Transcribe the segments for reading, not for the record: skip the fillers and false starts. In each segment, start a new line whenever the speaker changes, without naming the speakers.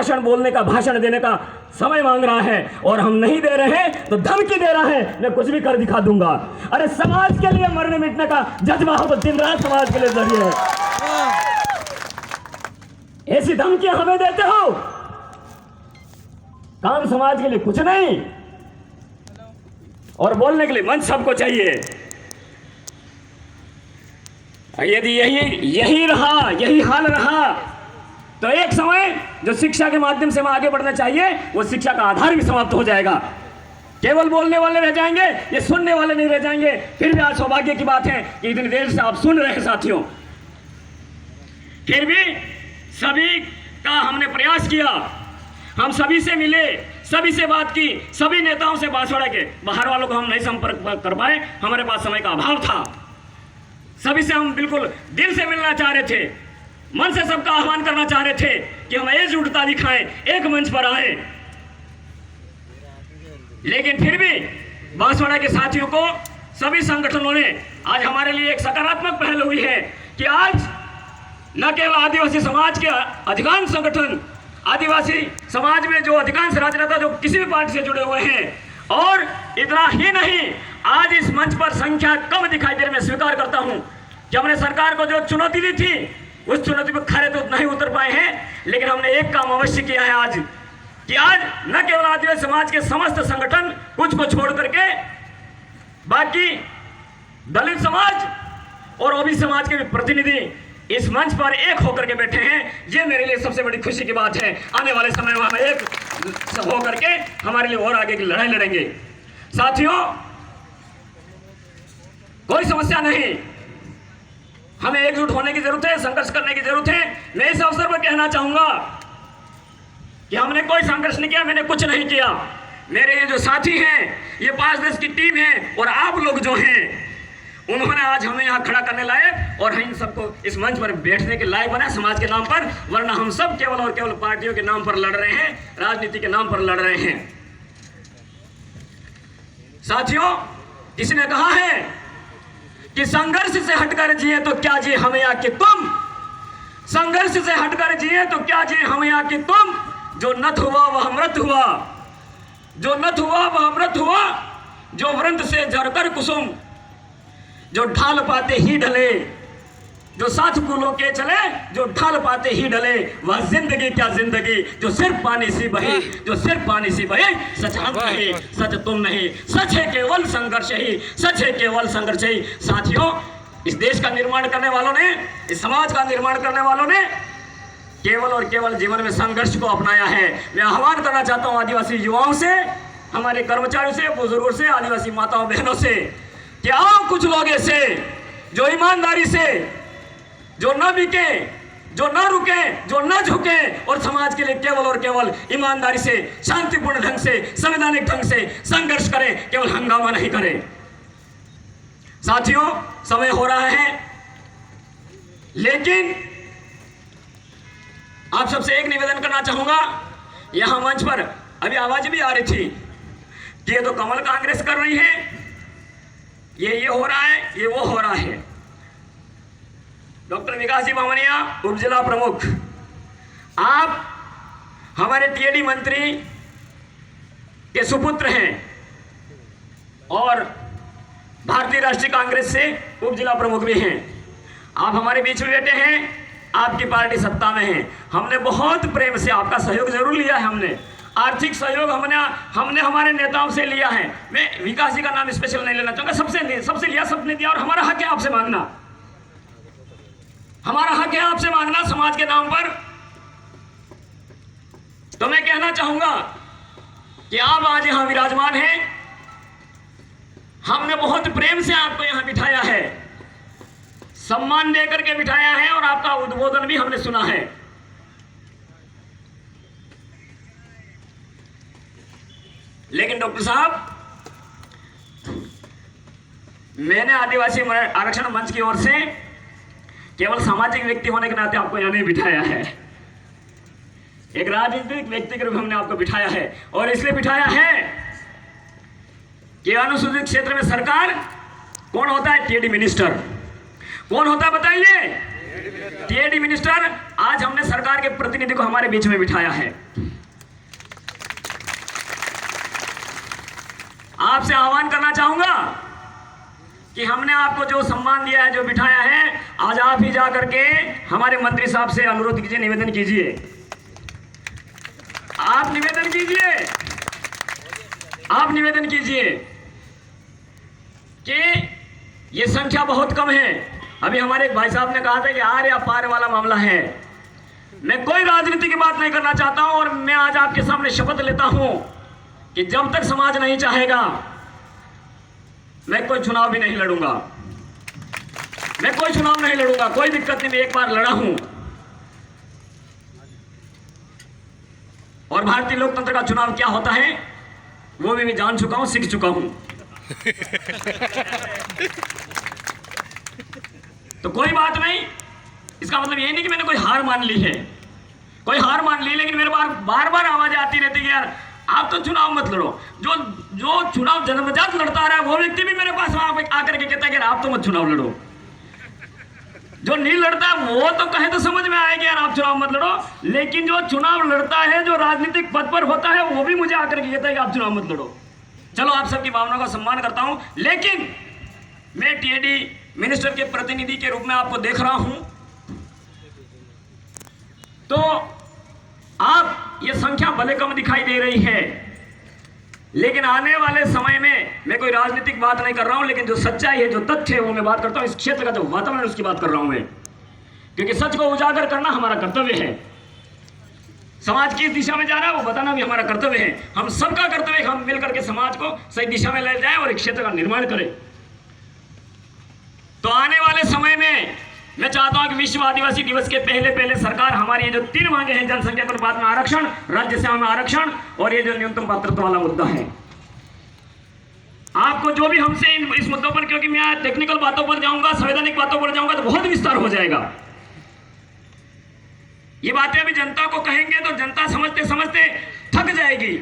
भाषण बोलने का, भाषण देने का समय मांग रहा है और हम नहीं दे रहे हैं तो धमकी दे रहा है मैं कुछ भी कर दिखा दूंगा। अरे समाज के लिए मरने मिटने का जज्बा हो तो दिन रात समाज के लिए लड़िए। ऐसी धमकियां हमें देते हो, काम समाज के लिए कुछ नहीं और बोलने के लिए मंच सबको चाहिए। यदि यही रहा, यही हाल रहा तो एक समय जो शिक्षा के माध्यम से हम आगे बढ़ना चाहिए वो शिक्षा का आधार भी समाप्त हो जाएगा। केवल बोलने वाले रह जाएंगे, ये सुनने वाले नहीं रह जाएंगे। फिर भी आज सौभाग्य की बात है कि इतनी देर से आप सुन रहे हैं साथियों। फिर भी सभी का हमने प्रयास किया, हम सभी से मिले, सभी से बात की, सभी नेताओं से बांसवाड़ा के बाहर वालों को हम नहीं संपर्क कर पाए, हमारे पास समय का अभाव था। सभी से हम बिल्कुल दिल से मिलना चाह रहे थे, मन से सबका आह्वान करना चाह रहे थे कि हम एकजुटता दिखाएं, एक मंच पर आए। लेकिन फिर भी बांसवाड़ा के साथियों को, सभी संगठनों ने आज हमारे लिए एक सकारात्मक पहल हुई है कि आज न केवल आदिवासी समाज के अधिकांश संगठन, आदिवासी समाज में जो अधिकांश राजनेता जो किसी भी पार्टी से जुड़े हुए हैं, और इतना ही नहीं, आज इस मंच पर संख्या कम दिखाई दे रही। मैं स्वीकार करता हूं कि हमने सरकार को जो चुनौती दी थी उस चुनौती पर खरे तो नहीं उतर पाए हैं, लेकिन हमने एक काम अवश्य किया है आज कि आज न केवल आदिवासी समाज के समस्त संगठन, कुछ को छोड़ करके बाकी दलित समाज और ओबीसी समाज के भी प्रतिनिधि इस मंच पर एक होकर के बैठे हैं। ये मेरे लिए सबसे बड़ी खुशी की बात है। आने वाले समय में हम एक होकर के हमारे लिए और आगे की लड़ाई लड़ेंगे। साथियों, कोई समस्या नहीं, हमें एकजुट होने की जरूरत है, संघर्ष करने की जरूरत है। मैं इस अवसर पर कहना चाहूंगा कि हमने कोई संघर्ष नहीं किया, मैंने कुछ नहीं किया। मेरे ये जो साथी हैं, ये 5 देश की टीम है और आप लोग जो हैं, उन्होंने आज हमें यहाँ खड़ा करने लाए और हम सबको इस मंच पर बैठने के लायक बनाए समाज के नाम पर। वरना हम सब केवल और केवल पार्टियों के नाम पर लड़ रहे हैं, राजनीति के नाम पर लड़ रहे हैं। साथियों, किसी ने कहा है कि संघर्ष से हटकर जिए तो क्या जिए हमें आके तुम, संघर्ष से हटकर जिए तो क्या जिए हमें आके तुम। जो नत हुआ वह अमृत हुआ, जो नत हुआ वह अमृत हुआ, जो वृंद से झरकर कुसुम, जो ढाल पाते ही ढले, जो साथ कुलों के चले, जो ढाल पाते ही ढले, वह जिंदगी क्या जिंदगी, जो सिर्फ पानी सी बही, जो सिर्फ पानी सी बही। सच हम नहीं, सच तुम नहीं, सच है केवल संघर्ष ही, सच है केवल संघर्ष ही। साथियों, इस देश का निर्माण करने वालों ने, इस समाज का निर्माण करने वालों ने केवल और केवल जीवन में संघर्ष को अपनाया है। मैं आह्वान करना चाहता हूँ आदिवासी युवाओं से, हमारे कर्मचारियों से, बुजुर्गों से, आदिवासी माताओं बहनों से कि आओ कुछ लोग ऐसे जो ईमानदारी से, जो न बिके, जो न रुके, जो न झुके और समाज के लिए केवल और केवल ईमानदारी से, शांतिपूर्ण ढंग से, संवैधानिक ढंग से संघर्ष करें, केवल हंगामा नहीं करें। साथियों, समय हो रहा है, लेकिन आप सबसे एक निवेदन करना चाहूंगा। यहां मंच पर अभी आवाज भी आ रही थी कि ये तो कमल कांग्रेस कर रही है, ये हो रहा है, ये वो हो रहा है। डॉक्टर विकास जी बामनिया, उप जिला प्रमुख, आप हमारे टीएडी मंत्री के सुपुत्र हैं और भारतीय राष्ट्रीय कांग्रेस से उप जिला प्रमुख भी हैं। आप हमारे बीच में बैठे हैं, आपकी पार्टी सत्ता में है। हमने बहुत प्रेम से आपका सहयोग जरूर लिया है, हमने आर्थिक सहयोग हमने हमारे नेताओं से लिया है। मैं विकास जी का नाम स्पेशल नहीं लेना चाहूंगा, सबसे लिया, सबने दिया। और हमारा हक है आपसे मांगना, हमारा हक है आपसे मांगना समाज के नाम पर। तो मैं कहना चाहूंगा कि आप आज यहां विराजमान हैं, हमने बहुत प्रेम से आपको यहां बिठाया है, सम्मान देकर के बिठाया है और आपका उद्बोधन भी हमने सुना है। लेकिन डॉक्टर साहब, मैंने आदिवासी आरक्षण मंच की ओर से केवल सामाजिक व्यक्ति होने के नाते आपको यहां नहीं बिठाया है, एक राजनीतिक व्यक्ति के रूप में हमने आपको बिठाया है। और इसलिए बिठाया है कि अनुसूचित क्षेत्र में सरकार कौन होता है? TAD minister. कौन होता है बताइए? टीएडी मिनिस्टर, आज हमने सरकार के प्रतिनिधि को हमारे बीच में बिठाया है। आपसे आह्वान करना चाहूंगा कि हमने आपको जो सम्मान दिया है, जो बिठाया है, आज आप ही जा करके हमारे मंत्री साहब से अनुरोध कीजिए, निवेदन कीजिए। आप निवेदन कीजिए, आप निवेदन कीजिए कि ये संख्या बहुत कम है। अभी हमारे एक भाई साहब ने कहा था कि आर या पार वाला मामला है। मैं कोई राजनीति की बात नहीं करना चाहता हूं और मैं आज आपके सामने शपथ लेता हूं कि जब तक समाज नहीं चाहेगा मैं कोई चुनाव भी नहीं लड़ूंगा। मैं कोई चुनाव नहीं लड़ूंगा, कोई दिक्कत नहीं, मैं एक बार लड़ा हूं और भारतीय लोकतंत्र का चुनाव क्या होता है वो भी मैं जान चुका हूं, सीख चुका हूं। तो कोई बात नहीं, इसका मतलब ये नहीं कि मैंने कोई हार मान ली है, कोई हार मान ली, लेकिन मेरे बार बार आवाज आती रहती है यार आप तो चुनाव मत लड़ो। जो चुनाव जन्मजात लड़ता रहा है वो व्यक्ति भी मेरे पास आकर के कहता है कि आप तो मत चुनाव लड़ो। जो नहीं लड़ता है वो तो कहे तो समझ में आएगा यार आप चुनाव मत लड़ो, लेकिन जो चुनाव लड़ता है, जो राजनीतिक पद पर होता है, वो भी मुझे आकर के कहता है कि आप चुनाव मत लड़ो। चलो, आप सबकी भावनाओं का सम्मान करता हूं, लेकिन मैं टीएडी मिनिस्टर के प्रतिनिधि के रूप में आपको देख रहा हूं, तो आप ये संख्या भले कम दिखाई दे रही है, लेकिन आने वाले समय में मैं कोई राजनीतिक बात नहीं कर रहा हूं, लेकिन जो सच्चाई है, जो तथ्य है, वो मैं बात करता हूं। इस क्षेत्र का जो वातावरण है उसकी बात कर रहा हूं मैं, क्योंकि सच को उजागर करना हमारा कर्तव्य है। समाज किस दिशा में जा रहा है वो बताना भी हमारा कर्तव्य है। हम सबका कर्तव्य है, हम मिलकर के समाज को सही दिशा में ले जाएं और एक क्षेत्र का निर्माण करें। तो आने वाले समय में मैं चाहता हूं कि विश्व आदिवासी दिवस के पहले सरकार हमारी ये जो 3 मांगे हैं, जनसंख्या के अनुपात में आरक्षण, राज्य सेवा में आरक्षण और ये जो न्यूनतम पात्रता वाला मुद्दा है, आपको जो भी हमसे इस मुद्दों पर, क्योंकि मैं टेक्निकल बातों पर जाऊंगा, संवैधानिक बातों पर जाऊंगा तो बहुत विस्तार हो जाएगा। ये बातें अभी जनता को कहेंगे तो जनता समझते समझते थक जाएगी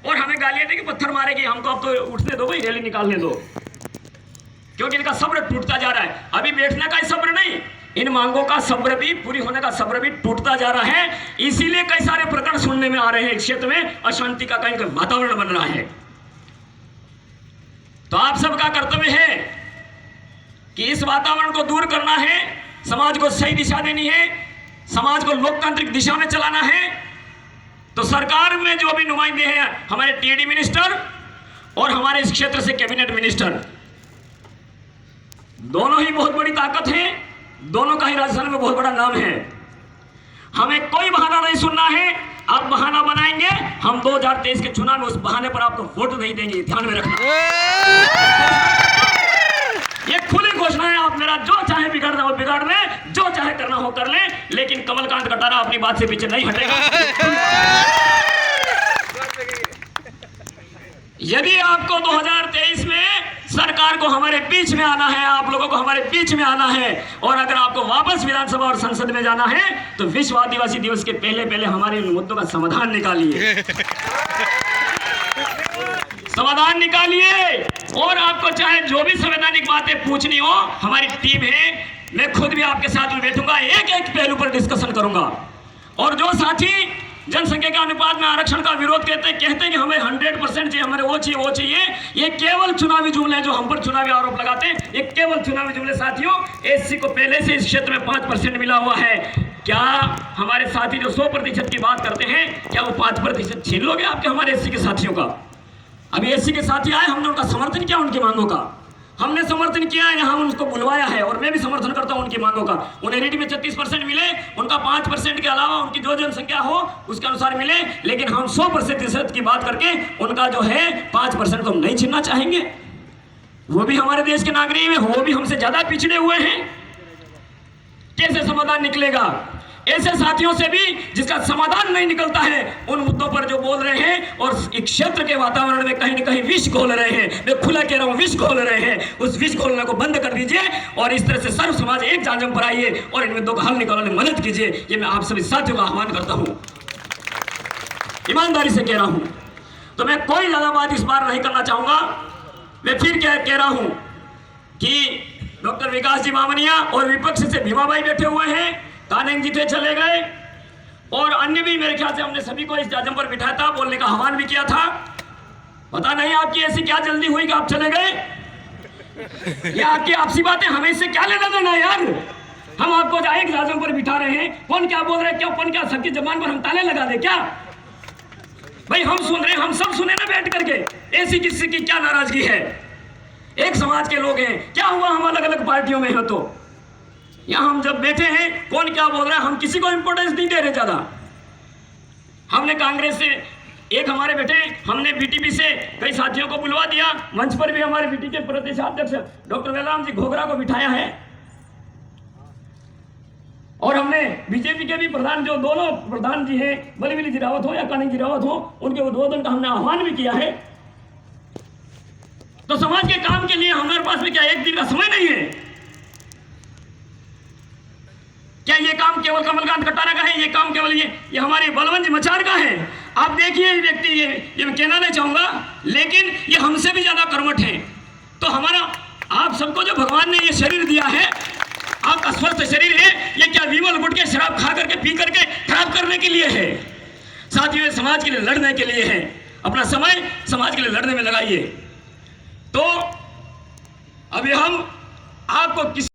और हमें गालियां देगी, पत्थर मारेगी, हमको अब तो उठने दो भाई, रैली निकालने दो, क्योंकि इनका सब्र टूटता जा रहा है। अभी बैठने का सब्र नहीं, इन मांगों का सब्र भी, पूरी होने का सब्र भी टूटता जा रहा है। इसीलिए कई सारे प्रकरण सुनने में आ रहे हैं, इस क्षेत्र में अशांति का कहीं वातावरण बन रहा है। तो आप सबका कर्तव्य है कि इस वातावरण को दूर करना है, समाज को सही दिशा देनी है, समाज को लोकतांत्रिक दिशा में चलाना है। तो सरकार में जो भी नुमाइंदे हैं, हमारे टीएडी मिनिस्टर और हमारे इस क्षेत्र से कैबिनेट मिनिस्टर, दोनों ही बहुत बड़ी ताकत है, दोनों का ही राजस्थान में बहुत बड़ा नाम है। हमें कोई बहाना नहीं सुनना है। आप बहाना बनाएंगे, हम 2023 के चुनाव में उस बहाने पर आपको वोट नहीं देंगे, ध्यान में रखना। ये खुली घोषणा है, आप मेरा जो चाहे बिगाड़ना हो बिगाड़ ले, जो चाहे करना हो कर ले, लेकिन कमलकांत कटारा अपनी बात से पीछे नहीं हटेगा। यदि आपको 2023 में सरकार को हमारे बीच में आना है, आप लोगों को हमारे बीच में आना है, और अगर आपको वापस विधानसभा और संसद में जाना है, तो विश्व आदिवासी दिवस के पहले हमारे इन मुद्दों का समाधान निकालिए, समाधान निकालिए। और आपको चाहे जो भी संवैधानिक बातें पूछनी हो, हमारी टीम है, मैं खुद भी आपके साथ में बैठूंगा, एक एक पहलू पर डिस्कशन करूंगा। और जो साथी जनसंख्या के अनुपात में आरक्षण का विरोध कहते हैं कि हमें 100% चाहिए, हमारे वो चाहिए, ये केवल चुनावी जुमले हैं, जो हम पर चुनावी आरोप लगाते हैं, ये केवल चुनावी जुमले। साथियों, एससी को पहले से इस क्षेत्र में 5% मिला हुआ है। क्या हमारे साथी जो 100% की बात करते हैं, क्या वो 5% छीन लोगे आपके हमारे एससी के साथियों का? अभी एससी के साथी आए, हमने उनका समर्थन किया, उनकी मांगों का हमने समर्थन किया है, यहाँ उनको बुलवाया है, और मैं भी समर्थन करता हूँ उनकी मांगों का। उन्हें रीडी में 36% मिले, उनका 5% के अलावा उनकी जो जनसंख्या हो उसके अनुसार मिले, लेकिन हम 100% की बात करके उनका जो है 5% को हम नहीं छीनना चाहेंगे। वो भी हमारे देश के नागरिक हैं, वो भी हमसे ज्यादा पिछड़े हुए हैं। कैसे समाधान निकलेगा? ऐसे साथियों से भी जिसका समाधान नहीं निकलता है, उन मुद्दों पर जो बोल रहे हैं और इस क्षेत्र के वातावरण में कहीं न कहीं विष घोल रहे हैं, मैं खुला कह रहा हूं, विष घोल रहे हैं, उस विष घोलने को बंद कर दीजिए और इस तरह से सर्व समाज एक जांजम पर आइए और इन मुद्दों का हल निकालने में मदद कीजिए। ये मैं आप सभी साथियों का आह्वान करता हूं, ईमानदारी से कह रहा हूं। तो मैं कोई ज्यादा बात इस बार नहीं करना चाहूंगा। मैं फिर कह रहा हूं कि डॉक्टर विकास जी मामनिया और विपक्ष से भीमा भाई बैठे हुए हैं, कानंग जी थे चले गए, और अन्य भी मेरे ख्याल से हमने सभी को इस जाजम पर बिठाया था, बोलने का आह्वान भी किया था। पता नहीं आपकी ऐसी क्या जल्दी हुई कि आप चले गए, ये आपकी आपसी बातें, हमें इससे क्या लेना देना यार। हम आपको एक जाजम पर बिठा रहे हैं, कौन क्या बोल रहे हैं, क्या कौन क्या, सबकी जबान पर हम ताले लगा दे क्या? भाई हम सुन रहे हैं, हम सब सुने ना बैठ करके, ऐसी किसी की क्या नाराजगी है? एक समाज के लोग हैं, क्या हुआ हम अलग अलग पार्टियों में हैं तो यहां हम जब बैठे हैं, कौन क्या बोल रहा है, हम किसी को इंपॉर्टेंस नहीं दे रहे ज्यादा। हमने कांग्रेस से एक हमारे बेटे, हमने बीटीपी से कई साथियों को बुलवा दिया, मंच पर भी हमारे बीटी के प्रदेशाध्यक्ष डॉक्टर वेलाराम जी घोगरा को बिठाया है, और हमने बीजेपी के भी प्रधान, जो दोनों प्रधान जी हैं, बलीबिली जी रावत हो या कानंग जी रावत हो, उनके उद्बोधन का हमने आह्वान भी किया है। तो समाज के काम के लिए हमारे पास भी क्या एक दिन का समय नहीं है? क्या ये काम केवल कमलकांत कटारा का है? ये काम केवल ये हमारे बलवंत मचार का है? आप देखिए ये व्यक्ति, ये मैं कहना नहीं चाहूंगा, लेकिन ये हमसे भी ज्यादा कर्मठ है। तो हमारा, आप सबको जो भगवान ने ये शरीर दिया है, आपका स्वस्थ शरीर है, ये क्या विमल गुट के शराब खा करके पी करके खराब करने के लिए है? साथियों, ये समाज के लिए लड़ने के लिए है। अपना समय समाज के लिए लड़ने में लगाइए। तो अभी हम आपको किस